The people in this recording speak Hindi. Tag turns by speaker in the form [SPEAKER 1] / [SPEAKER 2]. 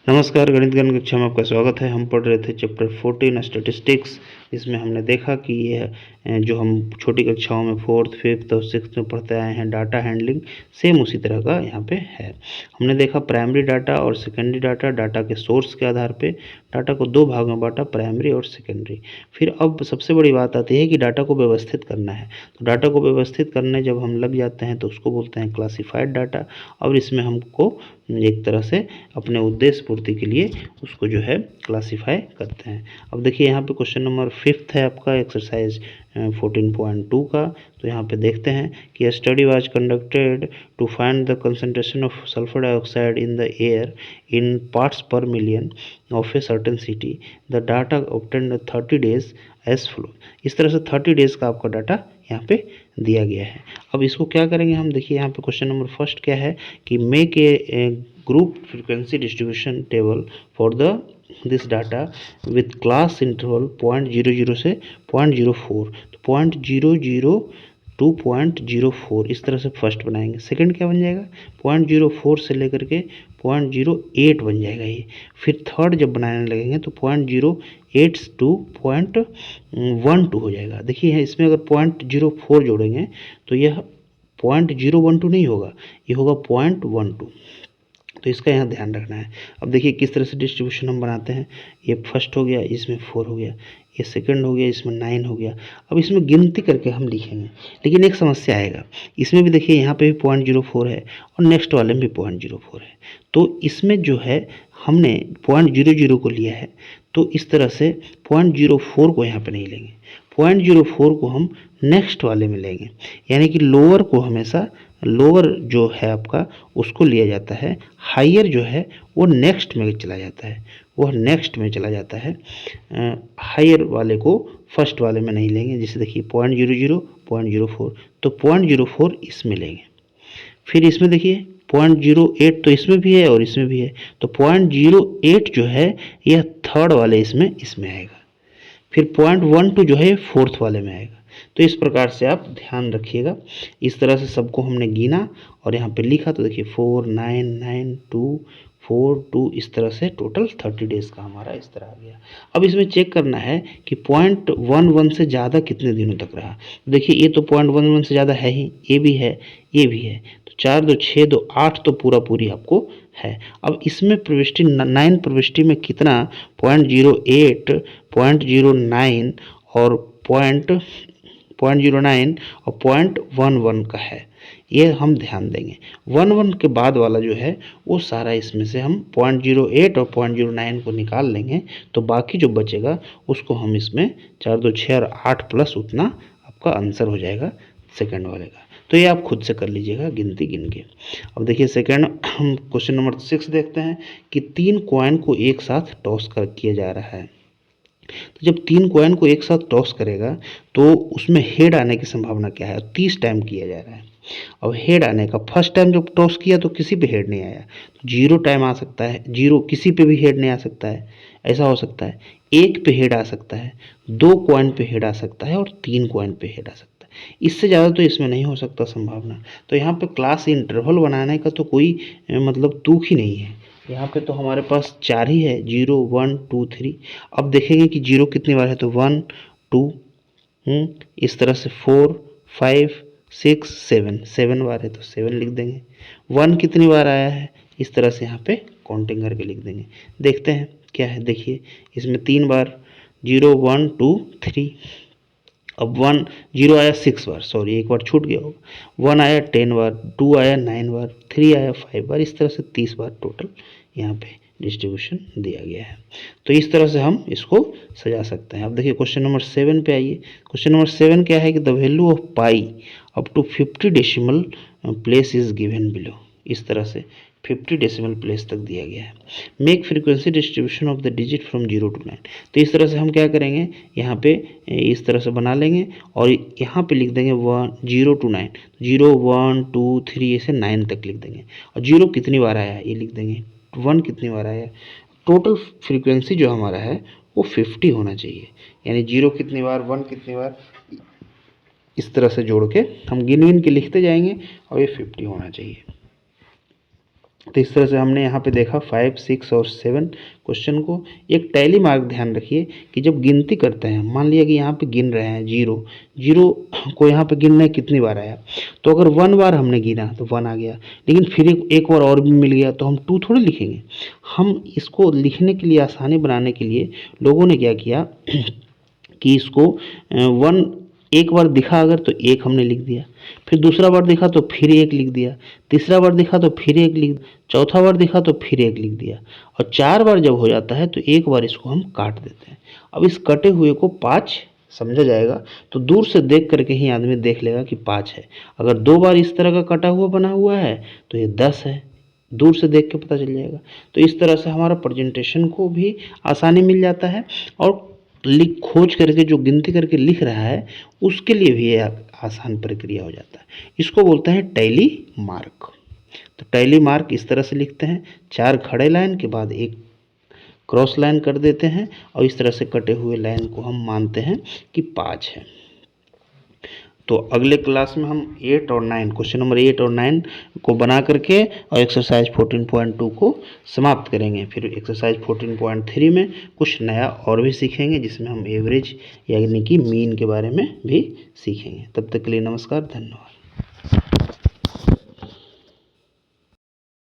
[SPEAKER 1] नमस्कार, गणित ज्ञान कक्षा में आपका स्वागत है। हम पढ़ रहे थे चैप्टर 14 स्टैटिस्टिक्स। इसमें हमने देखा कि यह जो हम छोटी कक्षाओं में 4th, 5th और 6th में पढ़ते आए हैं डाटा हैंडलिंग, सेम उसी तरह का यहाँ पे है। हमने देखा प्राइमरी डाटा और सेकेंडरी डाटा। डाटा के सोर्स के आधार पे डाटा को दो भाग में बांटा, प्राइमरी और सेकेंडरी। फिर अब सबसे बड़ी बात आती है कि डाटा को व्यवस्थित करना है। तो डाटा को व्यवस्थित करने जब हम लग जाते हैं तो उसको बोलते हैं क्लासिफाइड डाटा। और इसमें हमको एक तरह से अपने उद्देश्य पूर्ति के लिए उसको जो है क्लासिफाई करते हैं। अब देखिए यहाँ पे क्वेश्चन नंबर 5th है आपका एक्सरसाइज 14.2 का। तो यहाँ पे देखते हैं कि study was conducted to find the concentration of sulphur dioxide in the air in parts per million of a certain city. The data obtained 30 days as follow. इस तरह से 30 डेज का आपका डाटा यहाँ पे दिया गया है। अब इसको क्या करेंगे हम, देखिए यहाँ पे क्वेश्चन नंबर फर्स्ट क्या है कि make a group frequency distribution table for the this data with class interval 0.00 से 0.04। तो 0.00 टू 0.04 इस तरह से फर्स्ट बनाएंगे। सेकंड क्या बन जाएगा, 0.04 से लेकर के 0.08 बन जाएगा ये। फिर थर्ड जब बनाने लगेंगे तो 0.08 टू 0.12 हो जाएगा। देखिए इसमें अगर 0.04 जोड़ेंगे तो यह 0.012 नहीं होगा, ये होगा 0.12। तो इसका यहाँ ध्यान रखना है। अब देखिए किस तरह से डिस्ट्रीब्यूशन हम बनाते हैं। ये फर्स्ट हो गया, इसमें 4 हो गया, ये सेकंड हो गया, इसमें 9 हो गया। अब इसमें गिनती करके हम लिखेंगे, लेकिन एक समस्या आएगा। इसमें भी देखिए यहाँ पे भी 0.04 है और नेक्स्ट वाले में भी 0.04 है। तो इसमें जो है हमने 0.00 को लिया है, तो इस तरह से 0.04 को यहाँ पे नहीं लेंगे, 0.04 को हम नेक्स्ट वाले में लेंगे। यानी कि लोअर को हमेशा, लोअर जो है आपका उसको लिया जाता है, हायर जो है वो नेक्स्ट में चला जाता है, वह नेक्स्ट में चला जाता है। हायर वाले को फर्स्ट वाले में नहीं लेंगे। जैसे देखिए 0.00 0.04, तो 0.04 इसमें लेंगे। फिर इसमें देखिए 0.08 तो इसमें भी है और इसमें भी है, तो 0.08 जो है यह थर्ड वाले इसमें आएगा। फिर 0.12 जो है फोर्थ वाले में आएगा। तो इस प्रकार से आप ध्यान रखिएगा। इस तरह से सबको हमने गिना और यहाँ पे लिखा। तो देखिए 4 9 9 2 4 2 इस तरह से टोटल 30 डेज का हमारा इस तरह आ गया। अब इसमें चेक करना है कि 0.11 से ज़्यादा कितने दिनों तक रहा। देखिए ये तो 0.11 से ज़्यादा है ही, ये भी है, ये भी है। तो 4 2 6 2 8 तो पूरा पूरी आपको है। अब इसमें प्रविष्टि 9 प्रविष्टि में कितना 0.08 0.09 और 0.09 और 0.11 का है, ये हम ध्यान देंगे। 11 के बाद वाला जो है वो सारा इसमें से हम 0.08 और 0.09 को निकाल लेंगे। तो बाकी जो बचेगा उसको हम इसमें 4 2 6 और 8 प्लस उतना आपका आंसर हो जाएगा सेकंड वाले का। तो ये आप खुद से कर लीजिएगा गिनती गिन के। अब देखिए सेकंड हम क्वेश्चन नंबर 6 देखते हैं कि 3 कॉइन को एक साथ टॉस कर किया जा रहा है। तो जब 3 कॉइन को एक साथ टॉस करेगा तो उसमें हेड आने की संभावना क्या है। 30 टाइम किया जा रहा है। अब हेड आने का, फर्स्ट टाइम जब टॉस किया तो किसी पे हेड नहीं आया, तो 0 टाइम आ सकता है, 0 किसी पे भी हेड नहीं आ सकता है, ऐसा हो सकता है। 1 पे हेड आ सकता है, 2 कॉइन पे हेड आ सकता है और 3 कॉइन पे हेड आ सकता है। इससे ज़्यादा तो इसमें नहीं हो सकता संभावना। तो यहाँ पे क्लास इंटरवल बनाने का तो कोई मतलब तुक ही नहीं है। यहाँ पे तो हमारे पास 4 ही है, 0 1 2 3। अब देखेंगे कि 0 कितनी बार है, तो 1 2 इस तरह से 4 5 6 7 बार है तो 7 लिख देंगे। 1 कितनी बार आया है, इस तरह से यहाँ पे काउंटिंग करके लिख देंगे। देखते हैं क्या है। देखिए इसमें 3 बार 0 1 2 3। अब 1 0 आया 6 बार, सॉरी एक बार छूट गया होगा। 1 आया 10 बार, 2 आया 9 बार, 3 आया 5 बार, इस तरह से 30 बार टोटल यहाँ पे डिस्ट्रीब्यूशन दिया गया है। तो इस तरह से हम इसको सजा सकते हैं। अब देखिए क्वेश्चन नंबर 7 पे आइए। क्वेश्चन नंबर 7 क्या है कि the value of pi up to 50 decimal place is given below. इस तरह से 50 डेसिमल प्लेस तक दिया गया है। Make frequency distribution of the digit from 0 to 9। तो इस तरह से हम क्या करेंगे, यहाँ पे इस तरह से बना लेंगे और यहाँ पे लिख देंगे 0 to 9, 0 1 2 3 ऐसे 9 तक लिख देंगे। और 0 कितनी बार आया ये लिख देंगे, 1 कितनी बार आया। टोटल फ्रीक्वेंसी जो हमारा है वो 50 होना चाहिए। यानी 0 कितनी बार, 1 कितनी बार, इस तरह से जोड़ के हम गिन गिन के लिखते जाएंगे और ये 50 होना चाहिए। तो इस तरह से हमने यहाँ पे देखा 5, 6 और 7 क्वेश्चन को। एक टैली मार्क ध्यान रखिए कि जब गिनती करते हैं, मान लिया कि यहाँ पे गिन रहे हैं जीरो जीरो को यहाँ पे गिनना है कितनी बार आया, तो अगर 1 बार हमने गिना तो 1 आ गया, लेकिन फिर एक बार और भी मिल गया तो हम 2 थोड़ी लिखेंगे। हम इसको लिखने के लिए, आसानी बनाने के लिए लोगों ने क्या किया कि इसको 1 एक बार दिखा अगर तो 1 हमने लिख दिया, फिर दूसरा बार दिखा तो फिर 1 लिख दिया, तीसरा बार दिखा तो फिर 1 लिख, चौथा बार दिखा तो फिर 1 लिख दिया, और 4 बार जब हो जाता है तो एक बार इसको हम काट देते हैं। अब इस कटे हुए को 5 समझा जाएगा, तो दूर से देख करके ही आदमी देख लेगा कि 5 है। अगर 2 बार इस तरह का कटा हुआ बना हुआ है तो ये 10 है, दूर से देख के पता चल जाएगा। तो इस तरह से हमारा प्रेजेंटेशन को भी आसानी मिल जाता है, और लिख खोज करके जो गिनती करके लिख रहा है उसके लिए भी यह आसान प्रक्रिया हो जाता है। इसको बोलते हैं टैली मार्क। तो टैली मार्क इस तरह से लिखते हैं, 4 खड़े लाइन के बाद एक क्रॉस लाइन कर देते हैं, और इस तरह से कटे हुए लाइन को हम मानते हैं कि 5 है। तो अगले क्लास में हम 8 और 9 क्वेश्चन नंबर 8 और 9 को बना करके और एक्सरसाइज 14.2 को समाप्त करेंगे। फिर एक्सरसाइज 14.3 में कुछ नया और भी सीखेंगे, जिसमें हम एवरेज यानी कि मीन के बारे में भी सीखेंगे। तब तक के लिए नमस्कार, धन्यवाद।